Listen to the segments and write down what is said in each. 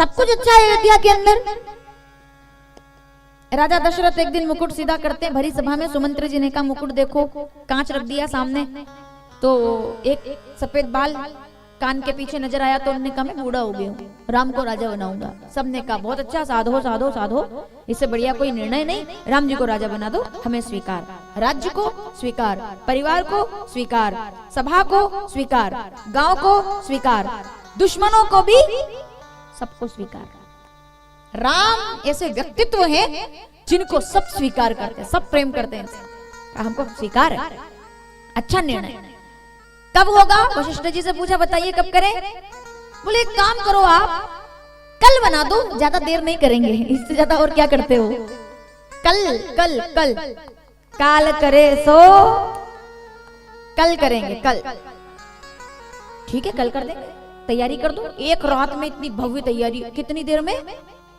सब कुछ अच्छा है अयोध्या के अंदर। राजा दशरथ एक दिन मुकुट सीधा करते हैं भरी सभा में। सुमंत्र जी ने कहा मुकुट देखो, कांच रख दिया सामने, तो एक सफेद बाल कान के पीछे नजर आया तो उन्होंने कहा मैं बूढ़ा हो गया हूँ, राम को राजा बनाऊंगा। सबने कहा बहुत अच्छा, साधो साधो साधो, इससे बढ़िया कोई निर्णय नहीं, राम जी को राजा बना दो, हमें स्वीकार, राज्य को स्वीकार, परिवार को स्वीकार, सभा को स्वीकार, गांव को स्वीकार, दुश्मनों को भी, सबको स्वीकार। राम ऐसे व्यक्तित्व हैं जिनको सब स्वीकार करते हैं, सब प्रेम करते हैं, हमको स्वीकार है, अच्छा निर्णय। कब होगा? वशिष्ठ जी से पूछा बताइए कब करें? बोले एक काम करो आप कल बना दो, ज्यादा देर नहीं करेंगे, इससे ज्यादा और क्या करते हो। कल कल कल काल करे सो कल करेंगे, कल ठीक है, कल कर देंगे, तैयारी कर दो। एक रात में इतनी भव्य तैयारी, कितनी देर में?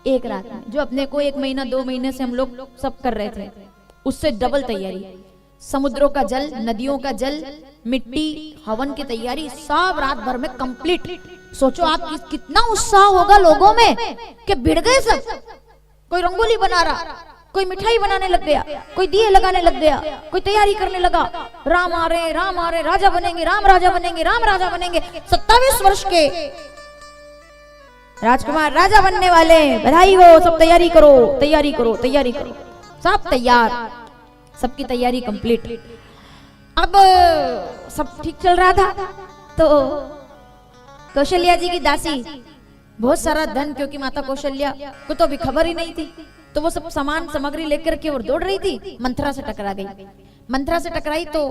एक रात में। जो अपने को 1 महीना 2 महीने से हम लोग सब कर रहे थे, उससे डबल तैयारी। समुद्रों का जल, नदियों का जल, मिट्टी, हवन की तैयारी, सब रात भर में कंप्लीट। सोचो आप कितना उत्साह होगा लोगों में कि भिड़ गए सब। कोई रंगोली बना रहा, कोई मिठाई बनाने लग गया, कोई दिए लगाने लग गया, कोई तैयारी करने लगा, राम आ रहे, राम आ रहे, राजा बनेंगे, राम राजा बनेंगे, राम राजा बनेंगे। 27 वर्ष के राजकुमार राजा बनने वाले, बधाई हो, सब तैयारी करो, तैयारी करो, तैयारी करो, सब तैयार, सबकी तैयारी कंप्लीट। अब सब ठीक चल रहा था तो कौशल्या जी की दासी बहुत सारा धन, क्योंकि माता कौशल्या को तो अभी खबर ही नहीं थी, तो वो सब सामान सामग्री लेकर के और दौड़ रही थी, मंथरा से टकरा गई। मंथरा से टकराई तो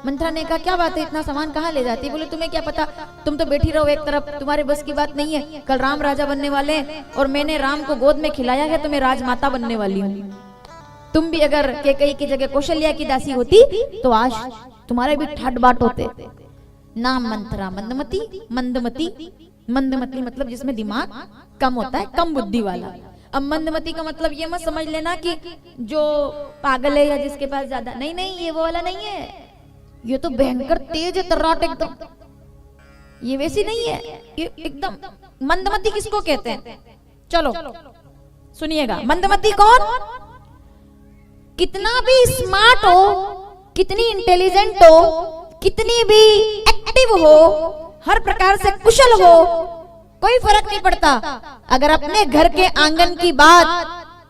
मंथरा ने कहा क्या बात है, इतना सामान कहाँ ले जाती? बोले तुम्हें क्या पता, तुम तो बैठी रहो एक तरफ, तुम्हारे बस की बात नहीं है। कल राम राजा बनने वाले हैं और मैंने राम को गोद में खिलाया है, तो मैं राजमाता बनने वाली हूँ। तुम भी अगर कैकेयी की जगह कौशल्या की दासी होती तो आज तुम्हारे भी ठाट बाट होते। नाम मंथरा, मंदमती, मंदमती, मंदमती मतलब जिसमें दिमाग कम होता है, कम बुद्धि वाला। अब मंदमती का मतलब ये मत समझ लेना कि जो पागल है या जिसके पास ज्यादा, नहीं नहीं, ये वो वाला नहीं है, ये तो भयंकर तेज है, तर्राट एकदम, ये वैसी नहीं है, ये एकदम। मंदमती किसको कहते हैं? चलो सुनिएगा, मंदमती कौन? कितना भी स्मार्ट हो, कितनी इंटेलिजेंट हो, कितनी भी एक्टिव हो, हर प्रकार से कुशल हो, कोई फर्क नहीं पड़ता, अगर अपने घर के आंगन की बात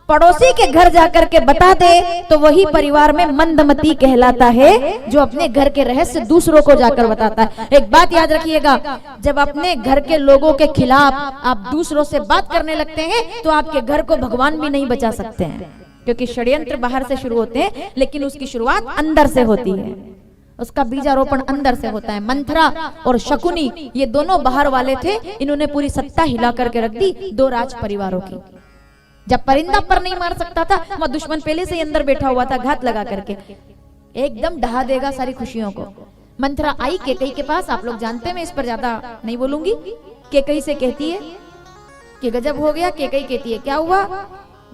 पड़ोसी के घर जाकर के बता दे तो वही परिवार में मंदमती कहलाता है, जो अपने घर के रहस्य दूसरों को जाकर बताता है। एक बात याद रखिएगा, जब अपने घर के लोगों के खिलाफ आप दूसरों से बात करने लगते हैं तो आपके घर को भगवान भी नहीं बचा सकते हैं, क्योंकि षड्यंत्र बाहर से शुरू होते हैं लेकिन उसकी शुरुआत अंदर से होती है, उसका बीजारोपण अंदर से होता है। मंथरा और शकुनी ये दोनों बाहर वाले थे, इन्होंने पूरी सत्ता हिला करके रख दी 2 राज परिवारों की। जब परिंदा पर नहीं मार सकता था, वह दुश्मन पहले से ही अंदर बैठा हुआ था, घात लगा करके एकदम ढहा देगा सारी खुशियों को। मंथरा आई कैकेयी के पास, आप लोग जानते हैं, मैं इस पर ज्यादा नहीं बोलूंगी। कैकेयी से कहती है कि गजब हो गया। कैकेयी कहती है क्या हुआ,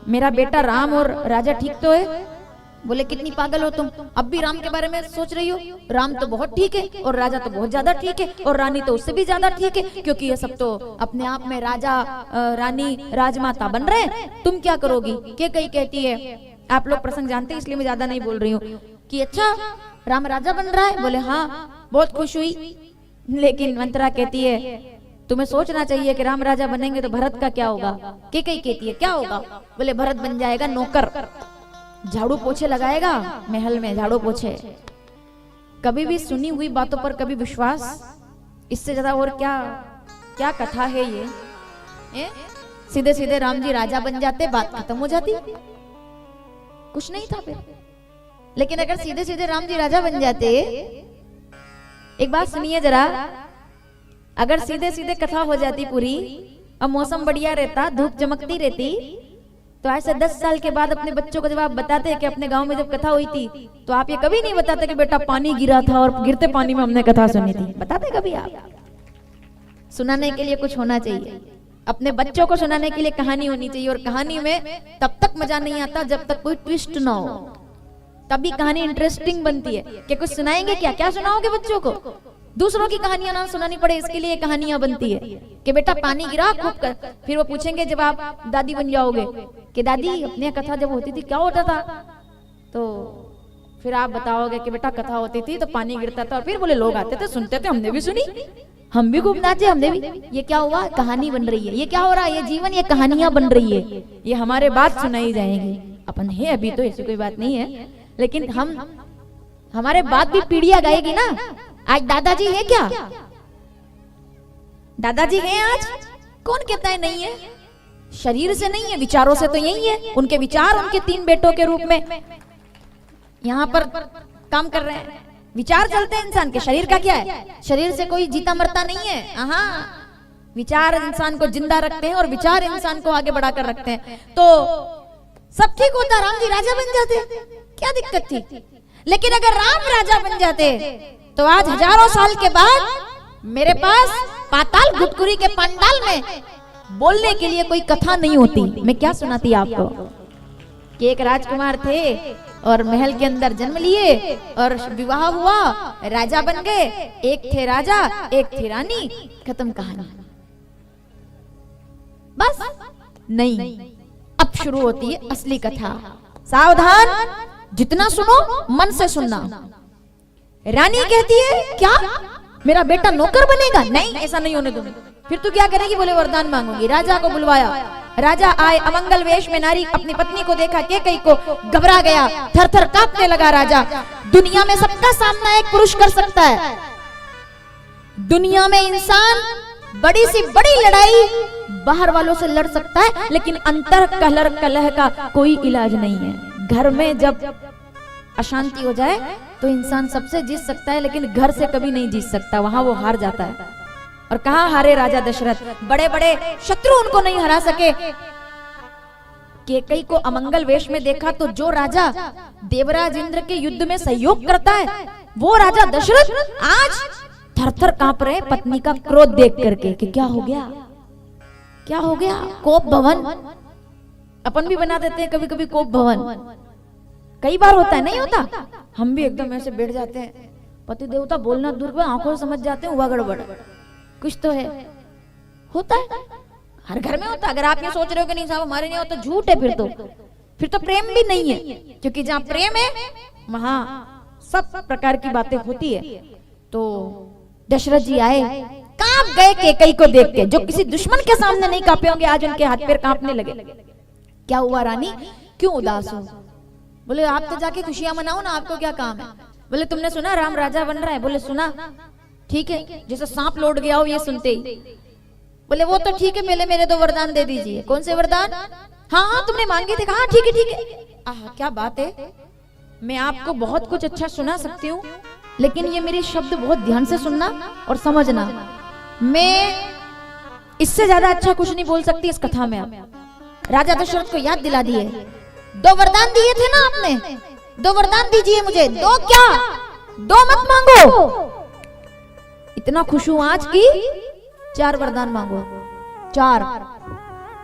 मेरा बेटा राम और राजा ठीक तो है? बोले कितनी पागल हो तुम, अब भी राम के बारे में सोच रही हो? राम तो बहुत ठीक है और राजा तो बहुत ज्यादा ठीक है और रानी तो उससे भी ज्यादा ठीक है, क्योंकि ये सब तो अपने आप में राजा रानी राजमाता बन रहे हैं, तुम क्या करोगी? कैकेयी कहती है, आप लोग प्रसंग जानते हैं इसलिए मैं ज्यादा नहीं बोल रही हूँ, कि अच्छा राम राजा बन रहा है? बोले हाँ, बहुत खुश हुई। लेकिन मंथरा कहती है तुम्हें सोचना चाहिए कि राम राजा बनेंगे तो भरत का क्या होगा? कैकेयी कहती है क्या होगा? बोले भरत बन जाएगा नौकर, झाड़ू पोछे लगाएगा महल में, झाड़ू पोछे। कभी भी सुनी हुई बातों पर कभी विश्वास, इससे ज्यादा और क्या क्या कथा है ये? सीधे सीधे राम जी राजा बन जाते, बात खत्म हो जाती, कुछ नहीं था फिर। लेकिन अगर सीधे सीधे राम जी राजा बन जाते, एक बात सुनिए जरा, अगर सीधे सीधे कथा हो जाती पूरी और मौसम बढ़िया रहता, धूप चमकती रहती, तो आज से 10 साल के बाद अपने बच्चों को जब आप बताते कि अपने गांव में जब कथा हुई थी, तो आप ये कभी नहीं बताते कि बेटा पानी गिरा था और गिरते पानी में हमने कथा सुनी थी। बताते कभी आप? सुनाने के लिए कुछ होना चाहिए, अपने बच्चों को सुनाने के लिए कहानी होनी चाहिए, और कहानी में तब तक मजा नहीं आता जब तक कोई ट्विस्ट ना हो, तभी कहानी इंटरेस्टिंग बनती है। कि कुछ सुनाएंगे क्या? क्या सुनाओगे बच्चों को? दूसरों की कहानियां ना सुनानी पड़े इसके लिए कहानियां बनती है कि बेटा पानी गिरा खूब कर, फिर वो पूछेंगे जब आप दादी बन जाओगे कि दादी अपनी कथा जब होती थी क्या होता था, तो फिर आप बताओगे कि बेटा कथा होती थी तो पानी गिरता था, और फिर बोले लोग आते थे सुनते थे, हमने भी सुनी, हम भी खूब नाचे, हमने भी। ये क्या हुआ? कहानी बन रही है। ये क्या हो रहा है? ये जीवन, ये कहानियां बन रही है, ये हमारे बात सुनाई जाएंगी। अपन है अभी तो ऐसी कोई बात नहीं है, लेकिन हम हमारे बात भी पीढ़ियां गाएगी ना। आज दादाजी है क्या? दादाजी हैं आज? कौन कहता है नहीं है? शरीर से नहीं है, विचारों से तो यही है। उनके विचार उनके 3 बेटों के रूप में यहाँ पर काम कर रहे हैं। विचार चलते हैं इंसान के, शरीर का क्या है? शरीर से कोई जीता मरता नहीं है। हाँ, विचार इंसान को जिंदा रखते हैं और विचार इंसान को आगे बढ़ाकर रखते हैं। तो सब ठीक होता, राम जी राजा बन जाते, क्या दिक्कत थी? लेकिन अगर राम राजा बन जाते तो आज हजारों साल के बाद मेरे पास पाताल गुटकुरी के पंडाल में बोलने के लिए कोई कथा नहीं होती। मैं क्या सुनाती आपको कि एक राजकुमार थे और महल के अंदर जन्म लिए और विवाह हुआ, राजा बन गए। एक थे राजा, एक थी रानी, खत्म कहानी। बस नहीं, अब शुरू होती है असली कथा। सावधान, जितना सुनो मन से सुनना। रानी कहती है क्या मेरा बेटा नौकर बनेगा? नहीं, ऐसा नहीं होने दूंगी। फिर तू क्या करेगी? बोले वरदान मांगूंगी। राजा को बुलवाया, राजा आए, अमंगल वेश में नारी अपनी पत्नी को देखा, कैकेयी को, घबरा गया, थर थर कांपने लगा। राजा, दुनिया में सबका सामना एक पुरुष कर सकता है। दुनिया में इंसान बड़ी सी बड़ी लड़ाई बाहर वालों से लड़ सकता है, लेकिन अंतर कलह का कोई इलाज नहीं है। घर में जब अशांति हो जाए तो इंसान सबसे जीत सकता है, लेकिन घर से कभी नहीं जीत सकता, वहां वो हार जाता है। और कहां हारे राजा दशरथ? बड़े बड़े शत्रु उनको नहीं हरा सके। कैकेयी को अमंगल वेश में देखा तो जो राजा देवराज इंद्र के युद्ध में सहयोग करता है, वो राजा दशरथ आज थर-थर कांप रहे पत्नी का क्रोध देख करके कि क्या हो गया, क्या हो गया? कोप भवन अपन भी बना देते हैं कभी कभी, कोप भवन कई बार होता है, नहीं होता? हम भी एकदम ऐसे बैठ जाते हैं, पति देवता बोलना दूर पर आंखों से समझ जाते हैं हुआ गड़बड़, कुछ तो है। होता है, हर घर में होता है। अगर आप ये सोच रहे हो कि नहीं साहब हमारे नहीं होता, झूठ है। फिर तो प्रेम भी नहीं है, क्योंकि जहाँ प्रेम है वहां सब प्रकार की बातें होती है। तो दशरथ जी आए, कांप गए कैकेयी को देख के। जो किसी दुश्मन के सामने नहीं कांपे होंगे, आज उनके हाथ पैर कांपने लगे। क्या हुआ रानी, क्यों उदास हो? बोले आप तो जाके खुशियां मनाओ ना, आपको क्या काम है? बोले तुमने सुना राम राजा बन रहा है? बोले सुना। ठीक है, जैसे सांप लौट गया हो ये सुनते ही। बोले वो तो ठीक है, पहले मेरे 2 वरदान दे दीजिए। कौन से वरदान? हाँ हाँ तुमने मांगे थे। हाँ ठीक है ठीक है। आह क्या बात है, मैं आपको बहुत कुछ अच्छा सुना सकती हूँ, लेकिन ये मेरे शब्द बहुत ध्यान से सुनना और समझना। मैं इससे ज्यादा अच्छा कुछ नहीं बोल सकती इस कथा में। आप राजा दशरथ को याद दिला दिए, 2 वरदान दिए थे ना आपने, 2 वरदान दीजिए मुझे। 2 क्या, 2 मत मांगो। इतना खुश हूं आज की 4 वरदान मांगो। 4।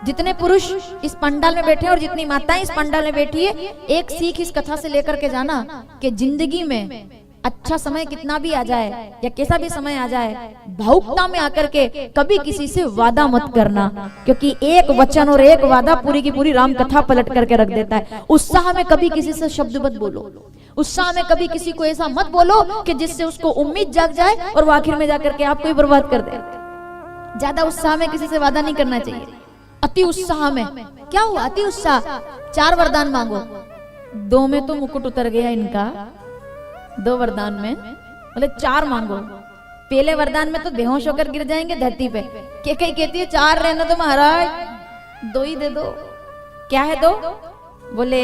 जितने पुरुष इस पंडाल में बैठे और जितनी माताएं इस पंडाल में बैठी है, एक सीख इस कथा से लेकर के जाना कि जिंदगी में अच्छा समय कितना भी आ जाए या कैसा भी समय आ जाए, भावुकता में आकर के कभी किसी से वादा मत करना, क्योंकि एक वचन और एक वादा पूरी की पूरी राम कथा पलट करके रख देता है। उत्साह में कभी किसी से शब्द मत बोलो, उत्साह में कभी किसी को ऐसा मत बोलो कि जिससे उसको उम्मीद जाग जाए और वो आखिर में जाकर के आपको ही बर्बाद कर दे। ज्यादा उत्साह में किसी से वादा नहीं करना चाहिए। अति उत्साह में क्या हुआ? अति उत्साह। 4 वरदान मांगो। 2 में तो मुकुट उतर गया इनका, 2 वरदान में। बोले 4 मांगो। पहले वरदान में तो बेहोश होकर गिर जाएंगे धरती पे। कैकेयी कहती है 4 रहना तो महाराज, 2 ही दे दो। क्या है 2? बोले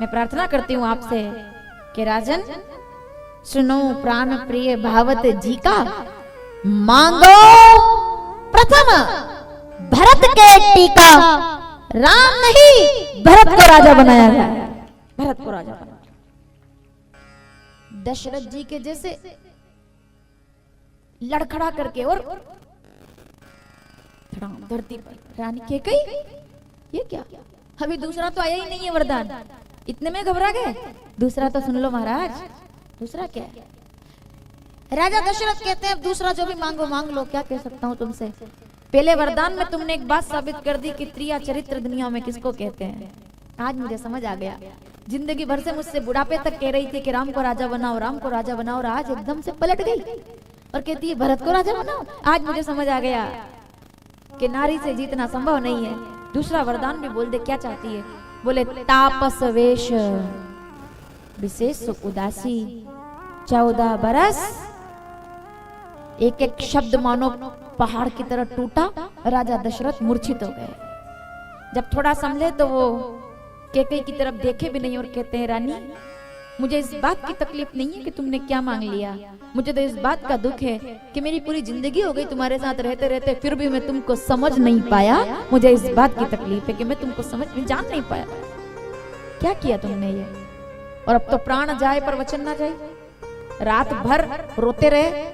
मैं प्रार्थना करती हूँ आपसे कि राजन सुनो प्राण प्रिय भावत जी का, मांगो प्रथम भरत के टीका। राम नहीं, भरत को राजा बनाया जाए, भरत को राजा बनाया। दशरथ जी के जैसे लड़खड़ा करके और धरती पर रानी कैकेयी, ये क्या? अभी दूसरा तो आया ही नहीं है वरदान, इतने में घबरा गए। दूसरा तो सुन लो महाराज। दूसरा क्या है? राजा दशरथ कहते हैं अब दूसरा जो भी मांगो मांग लो, क्या कह सकता हूँ तुमसे। पहले वरदान में तुमने एक बात साबित कर दी कि त्रिया चरित्र दुनिया में किसको कहते हैं। आज मुझे समझ आ गया। जिंदगी भर से मुझसे बुढ़ापे तक कह रही थी कि राम को राजा बनाओ, राम को राजा बनाओ, और आज एकदम से पलट गई और कहती है भरत को राजा बनाओ। आज मुझे समझ आ गया कि नारी से जीतना संभव नहीं है। दूसरा वरदान भी बोल दे, क्या चाहती है? बोले तापस वेश विशेष सुख उदासी 14 बरस। एक एक शब्द मानो पहाड़ की तरह टूटा। राजा दशरथ मूर्छित हो गए। जब थोड़ा संभले तो वो कैकेयी की तरफ देखे भी नहीं और कहते हैं रानी, मुझे इस बात की तकलीफ नहीं है कि तुमने क्या मांग लिया, मुझे तो इस बात का दुख है कि मेरी पूरी जिंदगी हो गई तुम्हारे साथ रहते रहते, फिर भी मैं तुमको समझ नहीं पाया। मुझे इस बात की तकलीफ है कि मैं तुमको समझ में जान नहीं पाया। क्या किया तुमने ये? और अब तो प्राण जाए पर वचन ना जाए। रात भर रोते रहे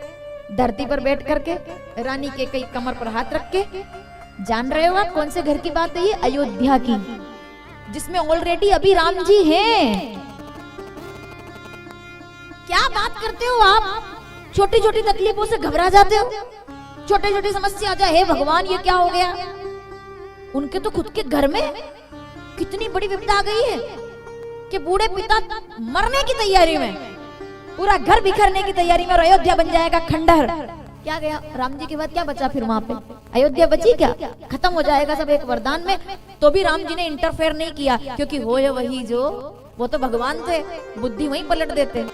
धरती पर बैठ करके, रानी के कई कमर पर हाथ रख के। जान रहे हो आप कौन से घर की बात है ये? अयोध्या की, जिसमें ऑलरेडी अभी राम जी हैं। क्या बात करते हो आप? छोटी छोटी तकलीफों से घबरा जाते हो, छोटी छोटी समस्या आ जाए हे भगवान ये क्या हो गया। उनके तो खुद के घर में कितनी बड़ी विपदा आ गई है कि बूढ़े पिता मरने की तैयारी में, पूरा घर बिखरने की तैयारी में, और अयोध्या बन जाएगा खंडहर। क्या गया राम जी के बाद? क्या बचा फिर वहां पे? अयोध्या बची क्या? खत्म हो जाएगा सब एक वरदान में। तो भी राम जी ने इंटरफेयर नहीं किया, क्योंकि होए वही जो, वो तो भगवान थे, बुद्धि वहीं पलट देते।